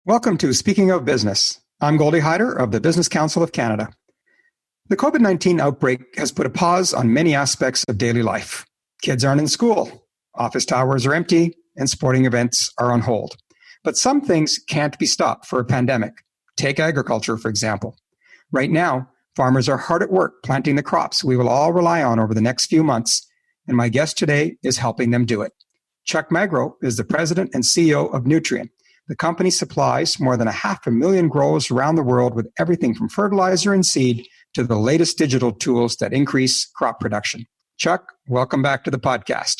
Welcome to Speaking of Business. I'm Goldie Hyder of the Business Council of Canada. The COVID-19 outbreak has put a pause on many aspects of daily life. Kids aren't in school, office towers are empty, and sporting events are on hold. But some things can't be stopped for a pandemic. Take agriculture, for example. Right now, farmers are hard at work planting the crops we will all rely on over the next few months, and my guest today is helping them do it. Chuck Magro is the president and CEO of Nutrien. The company supplies more than 500,000 growers around the world with everything from fertilizer and seed to the latest digital tools that increase crop production. Chuck, welcome back to the podcast.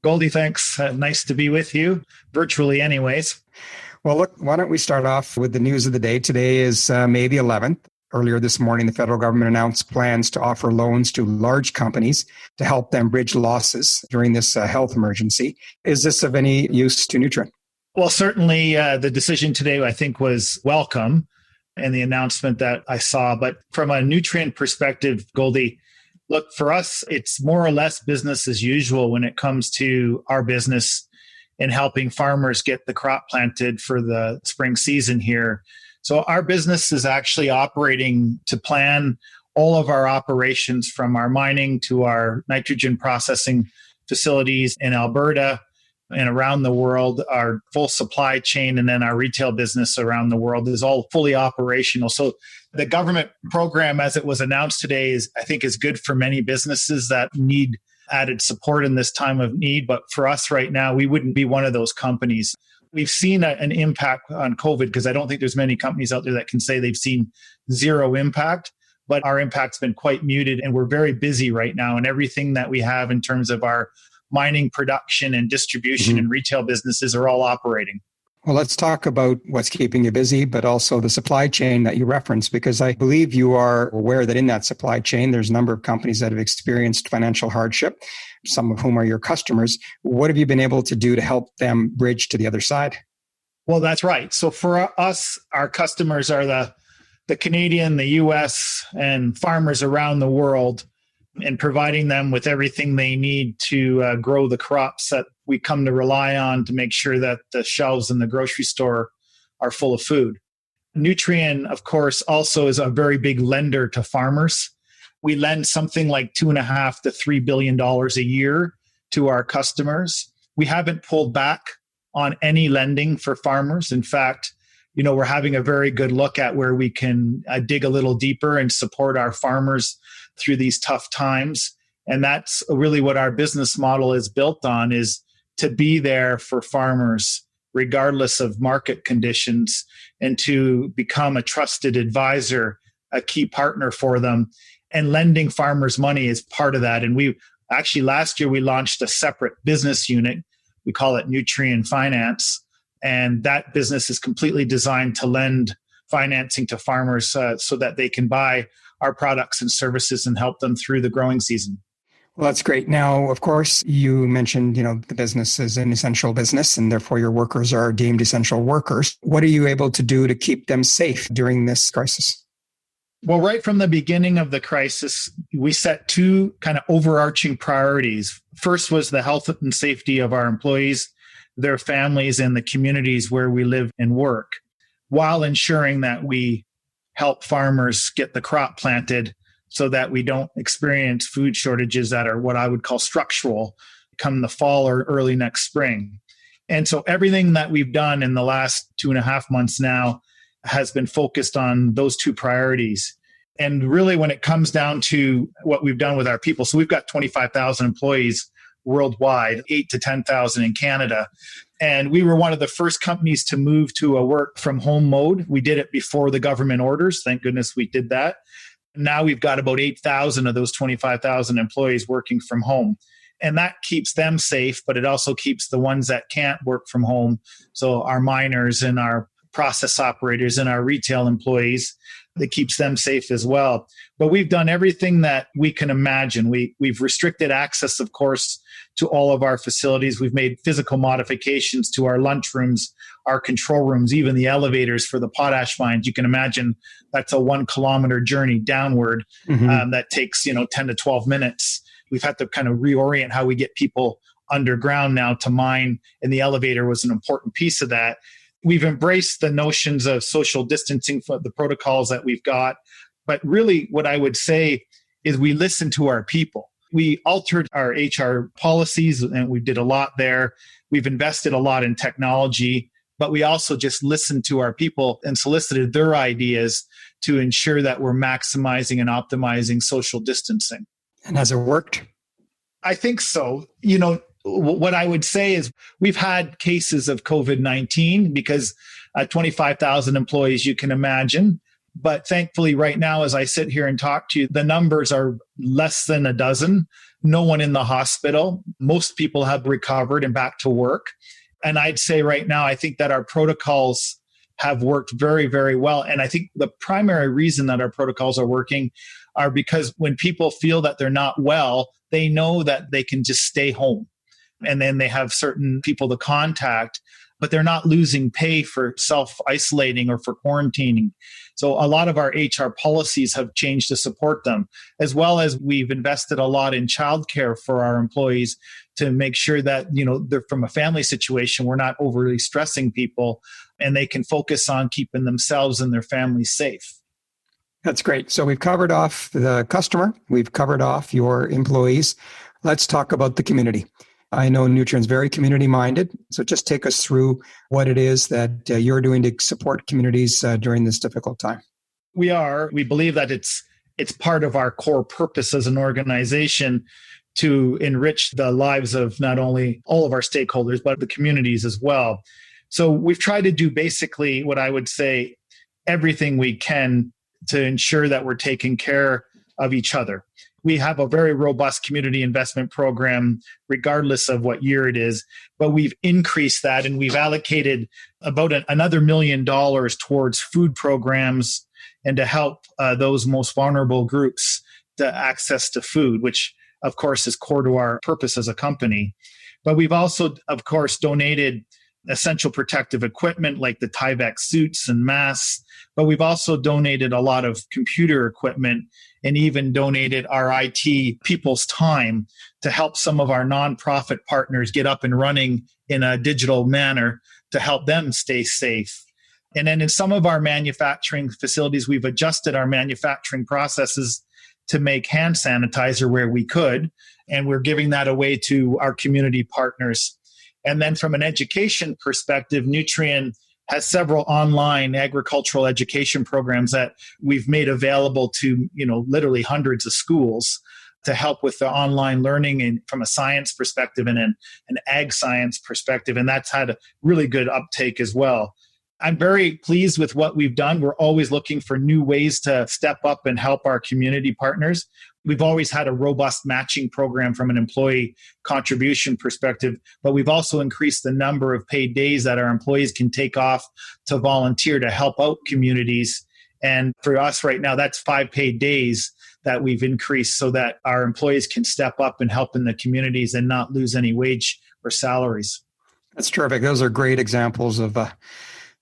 Goldie, thanks. Nice to be with you, virtually anyways. Well, look, why don't we start off with the news of the day. Today is May the 11th. Earlier this morning, the federal government announced plans to offer loans to large companies to help them bridge losses during this health emergency. Is this of any use to Nutrien? Well, certainly the decision today, I think, was welcome and the announcement that I saw. But from a Nutrien perspective, Goldie, look, for us, it's more or less business as usual when it comes to our business and helping farmers get the crop planted for the spring season here. So our business is actually operating to plan all of our operations from our mining to our nitrogen processing facilities in Alberta and around the world. Our full supply chain and then our retail business around the world is all fully operational. So the government program, as it was announced today, I think is good for many businesses that need added support in this time of need. But for us right now, we wouldn't be one of those companies. We've seen an impact on COVID because I don't think there's many companies out there that can say they've seen zero impact, but our impact's been quite muted and we're very busy right now. And everything that we have in terms of our mining production and distribution and retail businesses are all operating. Well, let's talk about what's keeping you busy, but also the supply chain that you referenced, because I believe you are aware that in that supply chain, there's a number of companies that have experienced financial hardship, some of whom are your customers. What have you been able to do to help them bridge to the other side? Well, that's right. So for us, our customers are the Canadian, the US, and farmers around the world, and providing them with everything they need to grow the crops that we come to rely on to make sure that the shelves in the grocery store are full of food. Nutrien, of course, also is a very big lender to farmers. We lend something like $2.5 to $3 billion a year to our customers. We haven't pulled back on any lending for farmers. In fact, we're having a very good look at where we can dig a little deeper and support our farmers through these tough times. And that's really what our business model is built on, is to be there for farmers regardless of market conditions and to become a trusted advisor, a key partner for them. And lending farmers money is part of that. And we actually, last year, we launched a separate business unit. We call it Nutrien Finance. And that business is completely designed to lend financing to farmers so that they can buy our products and services and help them through the growing season. Well, that's great. Now, of course, you mentioned, the business is an essential business and therefore your workers are deemed essential workers. What are you able to do to keep them safe during this crisis? Well, right from the beginning of the crisis, we set two kind of overarching priorities. First was the health and safety of our employees, their families, and the communities where we live and work, while ensuring that we help farmers get the crop planted so that we don't experience food shortages that are what I would call structural come the fall or early next spring. And so everything that we've done in the last 2.5 months now has been focused on those two priorities. And really, when it comes down to what we've done with our people, so we've got 25,000 employees worldwide, 8 to 10,000 in Canada. And we were one of the first companies to move to a work from home mode. We did it before the government orders. Thank goodness we did that. Now we've got about 8,000 of those 25,000 employees working from home. And that keeps them safe, but it also keeps the ones that can't work from home. So our miners and our process operators and our retail employees, that keeps them safe as well. But we've done everything that we can imagine. We've restricted access, of course, to all of our facilities. We've made physical modifications to our lunchrooms, our control rooms, even the elevators for the potash mines. You can imagine that's a 1 kilometer journey downward that takes 10 to 12 minutes. We've had to kind of reorient how we get people underground now to mine, and the elevator was an important piece of that. We've embraced the notions of social distancing for the protocols that we've got. But really, what I would say is we listen to our people. We altered our HR policies, and we did a lot there. We've invested a lot in technology, but we also just listened to our people and solicited their ideas to ensure that we're maximizing and optimizing social distancing. And has it worked? I think so. What I would say is we've had cases of COVID-19 because 25,000 employees, you can imagine. But thankfully, right now, as I sit here and talk to you, the numbers are less than a dozen. No one in the hospital. Most people have recovered and back to work. And I'd say right now, I think that our protocols have worked very, very well. And I think the primary reason that our protocols are working are because when people feel that they're not well, they know that they can just stay home. And then they have certain people to contact, but they're not losing pay for self-isolating or for quarantining. So a lot of our HR policies have changed to support them, as well as we've invested a lot in childcare for our employees to make sure that, they're from a family situation, we're not overly stressing people and they can focus on keeping themselves and their families safe. That's great. So we've covered off the customer. We've covered off your employees. Let's talk about the community. I know Nutrien's very community-minded, so just take us through what it is that you're doing to support communities during this difficult time. We believe that it's part of our core purpose as an organization to enrich the lives of not only all of our stakeholders, but the communities as well. So we've tried to do basically what I would say everything we can to ensure that we're taking care of each other. We have a very robust community investment program, regardless of what year it is, but we've increased that and we've allocated about another $1 million towards food programs and to help those most vulnerable groups to access to food, which of course is core to our purpose as a company. But we've also, of course, donated essential protective equipment like the Tyvek suits and masks, but we've also donated a lot of computer equipment and even donated our IT people's time to help some of our nonprofit partners get up and running in a digital manner to help them stay safe. And then in some of our manufacturing facilities, we've adjusted our manufacturing processes to make hand sanitizer where we could, and we're giving that away to our community partners. And then from an education perspective, Nutrien has several online agricultural education programs that we've made available to, literally hundreds of schools to help with the online learning and from a science perspective and an ag science perspective. And that's had a really good uptake as well. I'm very pleased with what we've done. We're always looking for new ways to step up and help our community partners. We've always had a robust matching program from an employee contribution perspective, but we've also increased the number of paid days that our employees can take off to volunteer to help out communities. And for us right now, that's 5 paid days that we've increased so that our employees can step up and help in the communities and not lose any wage or salaries. That's terrific. Those are great examples of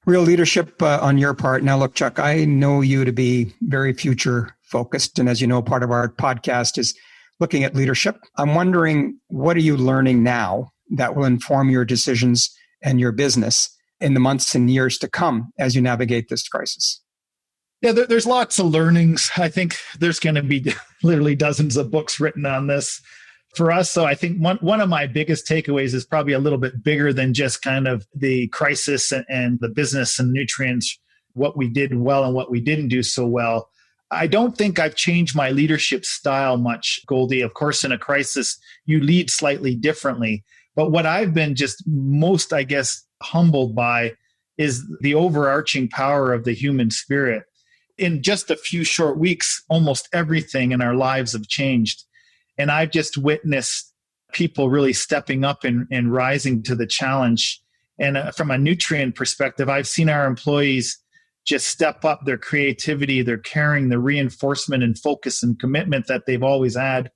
real leadership on your part. Now, look, Chuck, I know you to be very future focused. And as you know, part of our podcast is looking at leadership. I'm wondering, what are you learning now that will inform your decisions and your business in the months and years to come as you navigate this crisis? Yeah, there's lots of learnings. I think there's going to be literally dozens of books written on this for us. So I think one of my biggest takeaways is probably a little bit bigger than just kind of the crisis and the business and nutrients, what we did well and what we didn't do so well. I don't think I've changed my leadership style much, Goldie. Of course, in a crisis, you lead slightly differently. But what I've been just most, humbled by is the overarching power of the human spirit. In just a few short weeks, almost everything in our lives have changed. And I've just witnessed people really stepping up and rising to the challenge. And from a Nutrien perspective, I've seen our employees just step up their creativity, their caring, the reinforcement and focus and commitment that they've always had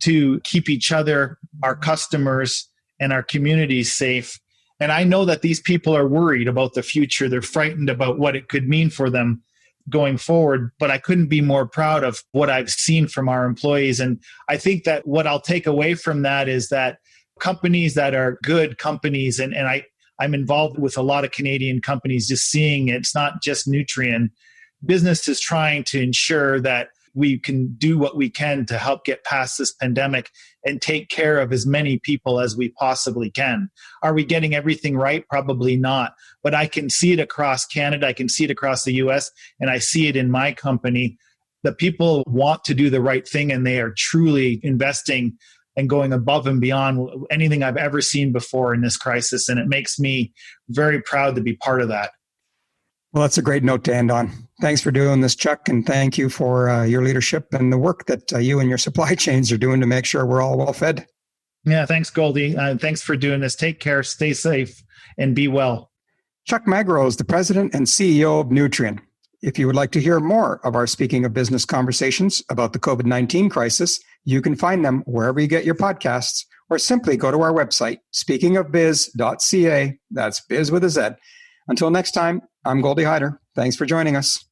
to keep each other, our customers, and our communities safe. And I know that these people are worried about the future. They're frightened about what it could mean for them going forward, but I couldn't be more proud of what I've seen from our employees. And I think that what I'll take away from that is that companies that are good companies, and I I'm involved with a lot of Canadian companies, just seeing it's not just Nutrien. Business is trying to ensure that we can do what we can to help get past this pandemic and take care of as many people as we possibly can. Are we getting everything right? Probably not. But I can see it across Canada. I can see it across the US, and I see it in my company. The people want to do the right thing, and they are truly investing and going above and beyond anything I've ever seen before in this crisis. And it makes me very proud to be part of that. Well, that's a great note to end on. Thanks for doing this, Chuck, and thank you for your leadership and the work that you and your supply chains are doing to make sure we're all well fed. Yeah, thanks, Goldie. Thanks for doing this. Take care, stay safe, and be well. Chuck Magro is the president and CEO of Nutrien. If you would like to hear more of our Speaking of Business conversations about the COVID-19 crisis, you can find them wherever you get your podcasts, or simply go to our website, speakingofbiz.ca. That's biz with a Z. Until next time, I'm Goldie Hyder. Thanks for joining us.